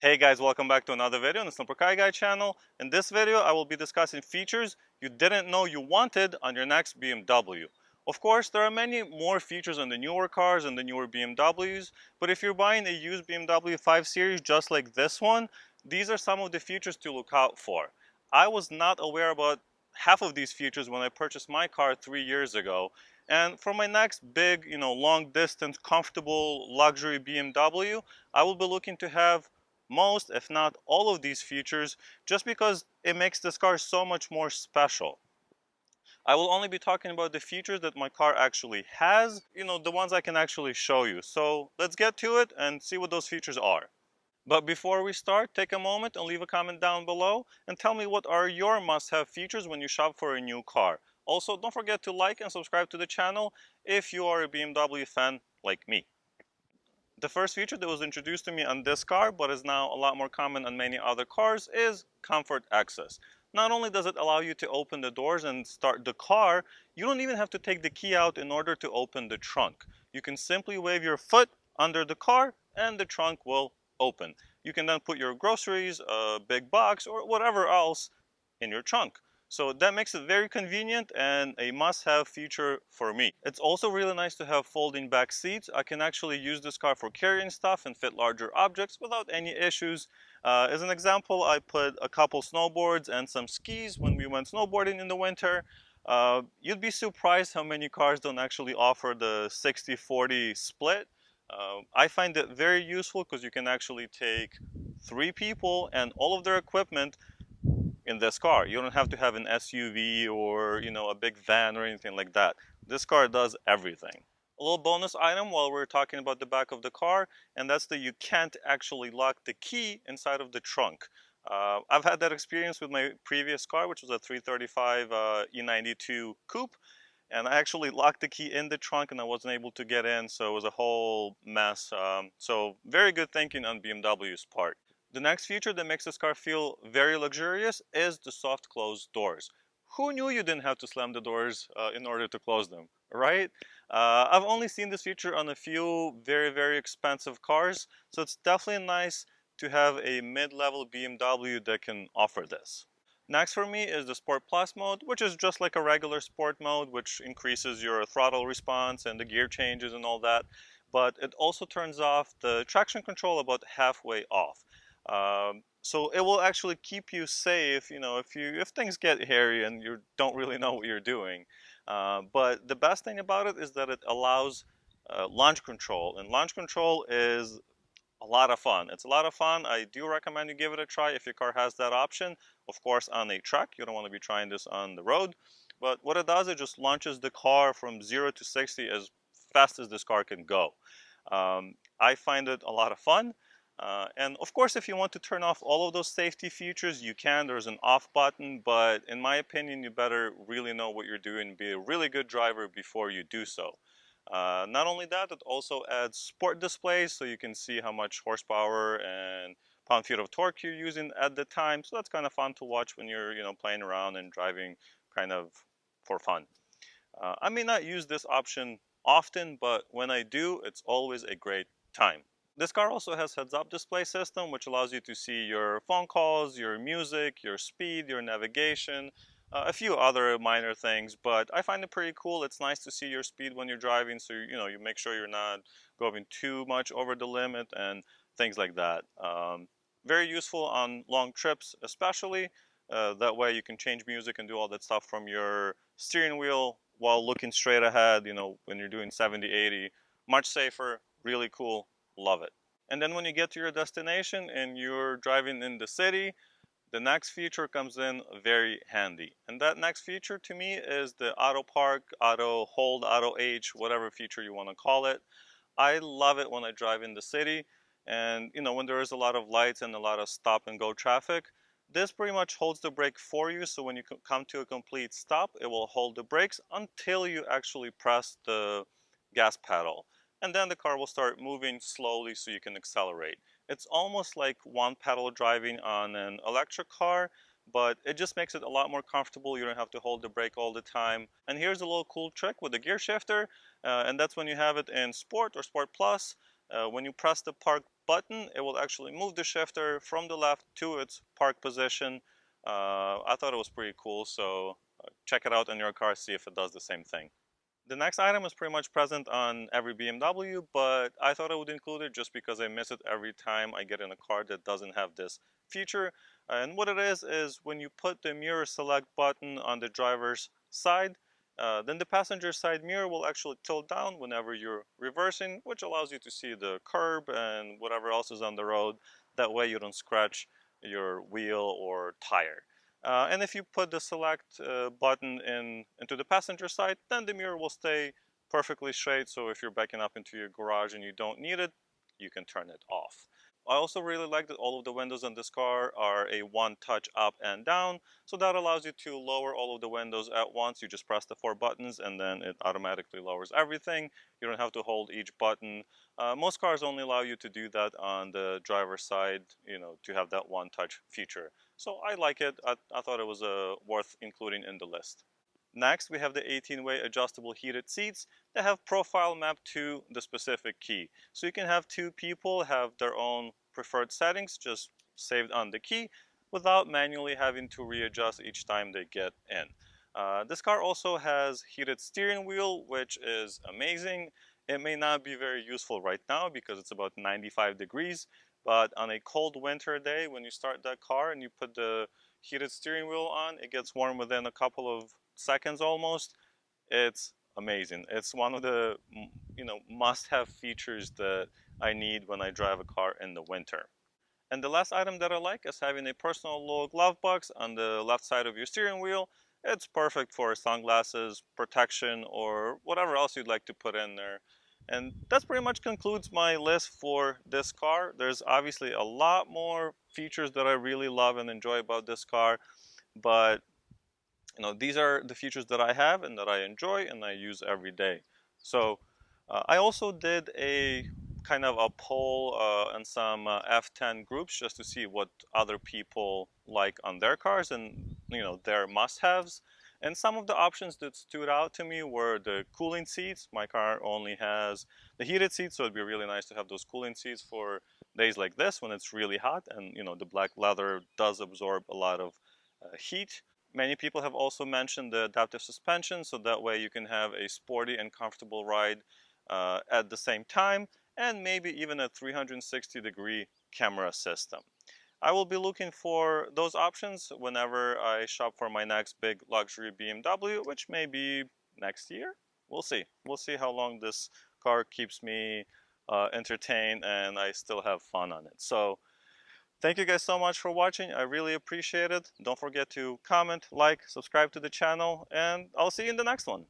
Hey guys, welcome back to another video on the Simple Car Guy channel. In this video, I will be discussing features you didn't know you wanted on your next BMW. Of course, there are many more features on the newer cars and the newer BMWs, but if you're buying a used BMW 5 Series just like this one, these are some of the features to look out for. I was not aware about half of these features when I purchased my car 3 years ago. And for my next big, long distance, comfortable luxury BMW, I will be looking to have most, if not all of these features just because it makes this car so much more special. I will only be talking about the features that my car actually has, the ones I can actually show you. So let's get to it and see what those features are. But before we start, take a moment and leave a comment down below and tell me what are your must-have features when you shop for a new car. Also, don't forget to like and subscribe to the channel if you are a BMW fan like me. The first feature that was introduced to me on this car, but is now a lot more common on many other cars, is comfort access. Not only does it allow you to open the doors and start the car, you don't even have to take the key out in order to open the trunk. You can simply wave your foot under the car and the trunk will open. You can then put your groceries, a big box, or whatever else in your trunk. So that makes it very convenient and a must-have feature for me. It's also really nice to have folding back seats. I can actually use this car for carrying stuff and fit larger objects without any issues. As an example, I put a couple snowboards and some skis when we went snowboarding in the winter. You'd be surprised how many cars don't actually offer the 60-40 split. I find it very useful because you can actually take 3 people and all of their equipment in this car. You don't have to have an SUV or, a big van or anything like that. This car does everything. A little bonus item while we're talking about the back of the car, and that's that you can't actually lock the key inside of the trunk. I've had that experience with my previous car, which was a 335 E92 Coupe, and I actually locked the key in the trunk and I wasn't able to get in, so it was a whole mess. So very good thinking on BMW's part. The next feature that makes this car feel very luxurious is the soft close doors. Who knew you didn't have to slam the doors in order to close them, right? I've only seen this feature on a few very, very expensive cars, so it's definitely nice to have a mid-level BMW that can offer this. Next for me is the Sport Plus mode, which is just like a regular sport mode, which increases your throttle response and the gear changes and all that. But it also turns off the traction control about halfway off. So it will actually keep you safe, if things get hairy and you don't really know what you're doing. But the best thing about it is that it allows launch control, and launch control is a lot of fun. It's a lot of fun. I do recommend you give it a try if your car has that option. Of course, on a track, you don't want to be trying this on the road. But what it does, it just launches the car from 0 to 60 as fast as this car can go. I find it a lot of fun. And of course, if you want to turn off all of those safety features, you can. There's an off button, but in my opinion, you better really know what you're doing, be a really good driver before you do so. Not only that, it also adds sport displays so you can see how much horsepower and pound-feet of torque you're using at the time. So that's kind of fun to watch when you're, playing around and driving kind of for fun. I may not use this option often, but when I do, it's always a great time. This car also has heads-up display system, which allows you to see your phone calls, your music, your speed, your navigation, a few other minor things, but I find it pretty cool. It's nice to see your speed when you're driving, so you make sure you're not going too much over the limit and things like that. Very useful on long trips, especially. That way you can change music and do all that stuff from your steering wheel while looking straight ahead, when you're doing 70, 80. Much safer, really cool, love it. And then when you get to your destination and you're driving in the city, the next feature comes in very handy. And that next feature to me is the auto park, auto hold, auto H, whatever feature you want to call it. I love it when I drive in the city and when there is a lot of lights and a lot of stop and go traffic. This pretty much holds the brake for you, so when you come to a complete stop, it will hold the brakes until you actually press the gas pedal. And then the car will start moving slowly so you can accelerate. It's almost like one pedal driving on an electric car, but it just makes it a lot more comfortable. You don't have to hold the brake all the time. And here's a little cool trick with the gear shifter, and that's when you have it in Sport or Sport Plus. When you press the park button, it will actually move the shifter from the left to its park position. I thought it was pretty cool, so check it out in your car, see if it does the same thing. The next item is pretty much present on every BMW, but I thought I would include it just because I miss it every time I get in a car that doesn't have this feature. And what it is when you put the mirror select button on the driver's side, then the passenger side mirror will actually tilt down whenever you're reversing, which allows you to see the curb and whatever else is on the road. That way you don't scratch your wheel or tire. And if you put the select button into the passenger side, then the mirror will stay perfectly straight. So if you're backing up into your garage and you don't need it, you can turn it off. I also really like that all of the windows on this car are a one touch up and down. So that allows you to lower all of the windows at once. You just press the four buttons and then it automatically lowers everything. You don't have to hold each button. Most cars only allow you to do that on the driver's side, to have that one touch feature. So I like it. I thought it was worth including in the list. Next, we have the 18-way adjustable heated seats that have profile mapped to the specific key. So you can have two people have their own preferred settings just saved on the key without manually having to readjust each time they get in. This car also has heated steering wheel, which is amazing. It may not be very useful right now because it's about 95 degrees, but on a cold winter day when you start that car and you put the heated steering wheel on, it gets warm within a couple of seconds almost. It's amazing. It's one of the must-have features that I need when I drive a car in the winter. And the last item that I like is having a personal little glove box on the left side of your steering wheel. It's perfect for sunglasses, protection, or whatever else you'd like to put in there. And that's pretty much concludes my list for this car. There's obviously a lot more features that I really love and enjoy about this car, but these are the features that I have and that I enjoy and I use every day. So I also did a kind of a poll and some F10 groups just to see what other people like on their cars and their must-haves. And some of the options that stood out to me were the cooling seats. My car only has the heated seats, so it'd be really nice to have those cooling seats for days like this when it's really hot and the black leather does absorb a lot of heat. Many people have also mentioned the adaptive suspension, so that way you can have a sporty and comfortable ride at the same time, and maybe even a 360-degree camera system. I will be looking for those options whenever I shop for my next big luxury BMW, which may be next year. We'll see. We'll see how long this car keeps me entertained and I still have fun on it. So thank you guys so much for watching. I really appreciate it. Don't forget to comment, like, subscribe to the channel, and I'll see you in the next one.